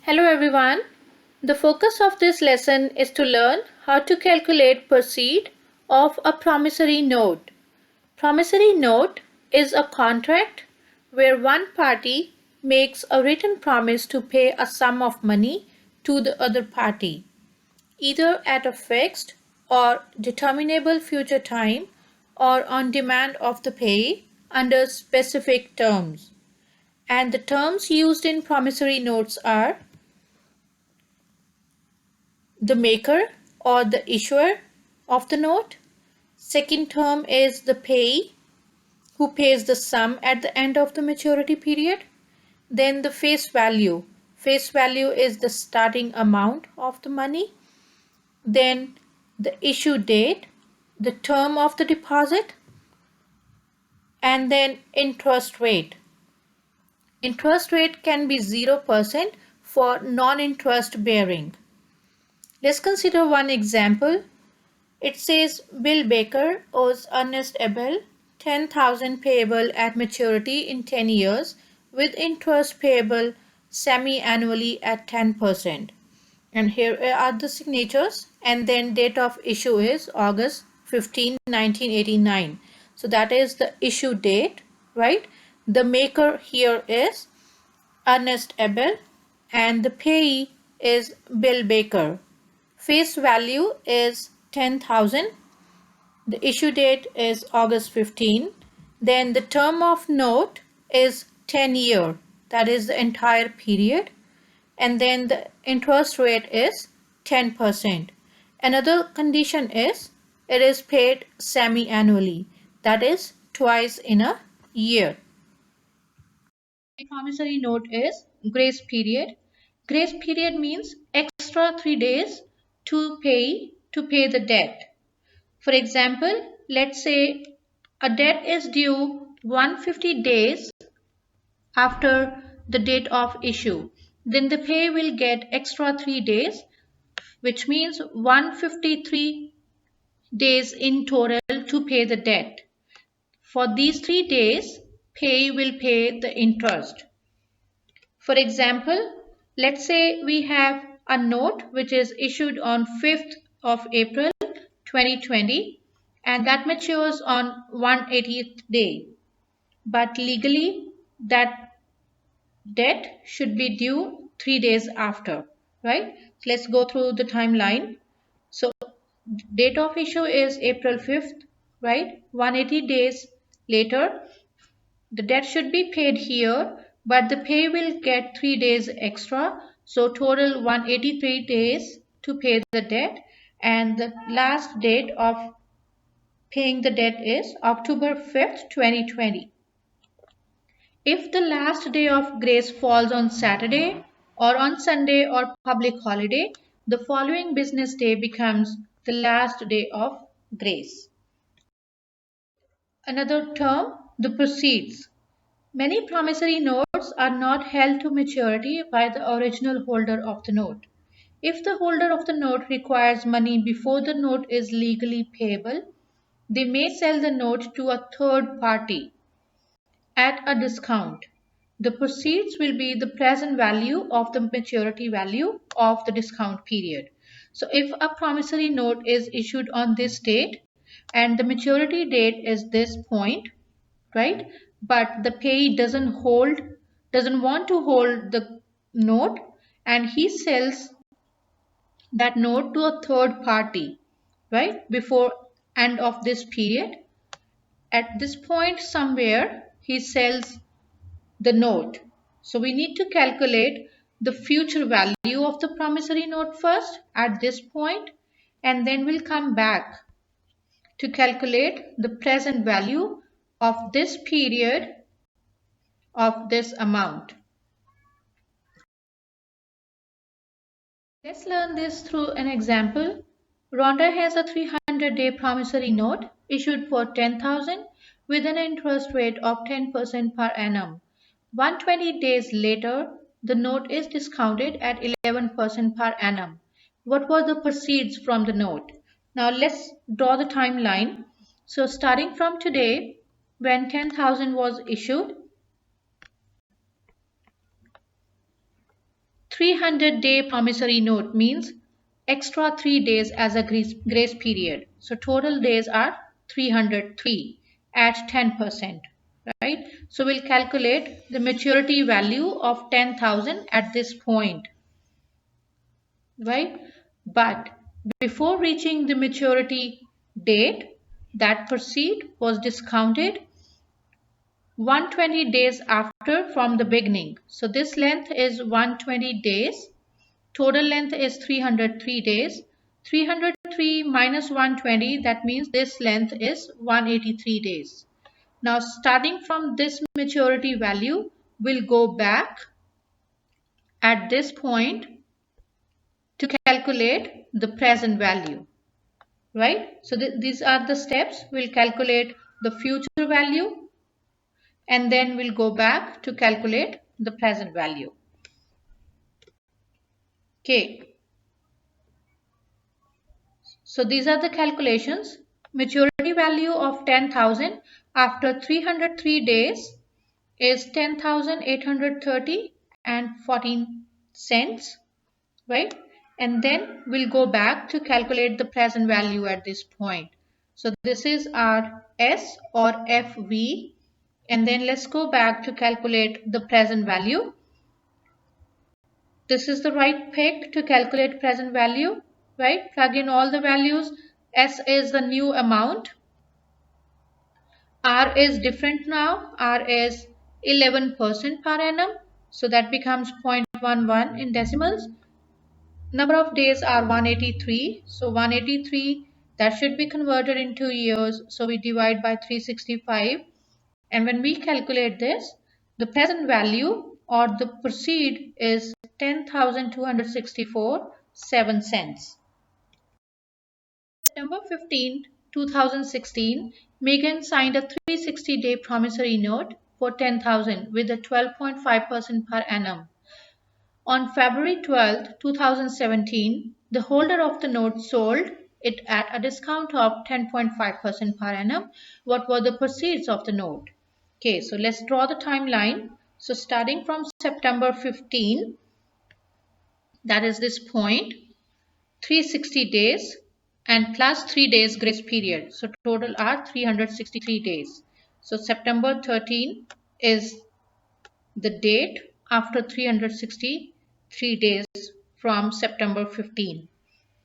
Hello everyone. The focus of this lesson is to learn how to calculate proceed of a promissory note. Promissory note is a contract where one party makes a written promise to pay a sum of money to the other party, either at a fixed or determinable future time or on demand of the payee under specific terms. And the terms used in promissory notes are the maker or the issuer of the note. Second term is the payee who pays the sum at the end of the maturity period. Then the face value. Face value is the starting amount of the money. Then the issue date, the term of the deposit, and then interest rate. Interest rate can be 0% for non-interest bearing. Let's consider one example. It says Bill Baker owes Ernest Abel 10,000 payable at maturity in 10 years with interest payable semi-annually at 10%. And here are the signatures, and then date of issue is August 15, 1989. So that is the issue date, right? The maker here is Ernest Abel and the payee is Bill Baker. Face value is 10,000. The issue date is August 15. Then the term of note is 10 year. That is the entire period. And then the interest rate is 10%. Another condition is it is paid semi-annually. That is twice in a year. A promissory note is grace period. Grace period means extra 3 days to pay the debt. For example, let's say a debt is due 150 days after the date of issue. Then the pay will get extra 3 days, which means 153 days in total to pay the debt. For these 3 days, pay will pay the interest. For example, let's say we have a note which is issued on 5th of April 2020 and that matures on 180th day. But legally that debt should be due 3 days after, right? So let's go through the timeline. So date of issue is April 5th, right? 180 days later, the debt should be paid here, but the pay will get 3 days extra. So total 183 days to pay the debt, and the last date of paying the debt is October 5th, 2020. If the last day of grace falls on Saturday or on Sunday or public holiday, the following business day becomes the last day of grace. Another term, the proceeds. Many promissory notes are not held to maturity by the original holder of the note. If the holder of the note requires money before the note is legally payable, they may sell the note to a third party at a discount. The proceeds will be the present value of the maturity value of the discount period. So if a promissory note is issued on this date and the maturity date is this point, right? But the payee doesn't want to hold the note and he sells that note to a third party, right? Before end of this period. At this point somewhere he sells the note. So we need to calculate the future value of the promissory note first at this point, and then we'll come back to calculate the present value of this period of this amount. Let's learn this through an example. Rhonda has a 300-day promissory note issued for 10,000 with an interest rate of 10% per annum. 120 days later, the note is discounted at 11% per annum. What were the proceeds from the note? Now let's draw the timeline. So starting from today, when 10,000 was issued, 300-day promissory note means extra 3 days as a grace period. So total days are 303 at 10%, right? So we'll calculate the maturity value of 10,000 at this point, right? But before reaching the maturity date, that proceed was discounted 120 days after from the beginning. So this length is 120 days. Total length is 303 days. 303 minus 120, that means this length is 183 days. Now starting from this maturity value, we'll go back at this point to calculate the present value, right? So these are the steps. We'll calculate the future value and then we'll go back to calculate the present value. Okay. So these are the calculations. Maturity value of 10,000 after 303 days is 10,830 and 14 cents, right? And then we'll go back to calculate the present value at this point. So this is our S or FV. And then let's go back to calculate the present value. This is the right pick to calculate present value, right? Plug in all the values. S is the new amount. R is different now. R is 11% per annum. So that becomes 0.11 in decimals. Number of days are 183. So 183, that should be converted into years. So we divide by 365. And when we calculate this, the present value or the proceed is 10,264 7 cents. September 15, 2016, Megan signed a 360-day promissory note for 10,000 with a 12.5% per annum. On February 12, 2017, the holder of the note sold it at a discount of 10.5% per annum. What were the proceeds of the note? Okay, so let's draw the timeline. So starting from September 15, that is this point, 360 days and plus 3 days grace period. So total are 363 days. So September 13 is the date after 363 days from September 15.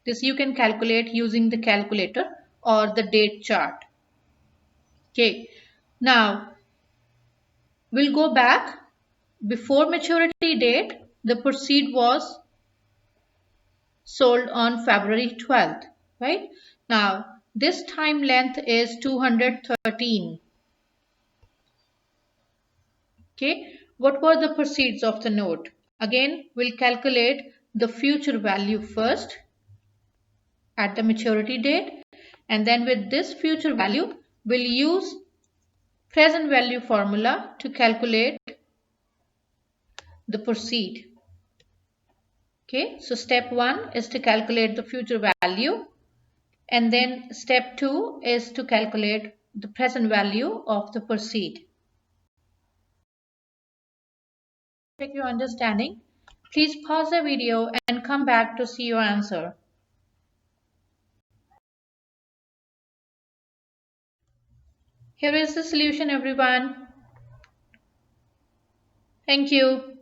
This you can calculate using the calculator or the date chart. Okay, now we'll go back. Before maturity date, the proceed was sold on February 12th, right? Now, this time length is 213. Okay, what were the proceeds of the note? Again, we'll calculate the future value first at the maturity date, and then with this future value, we'll use present value formula to calculate the proceed. Okay, so step 1 is to calculate the future value, and then step 2 is to calculate the present value of the proceed. Check your understanding. Please pause the video and come back to see your answer. Here is the solution, everyone. Thank you.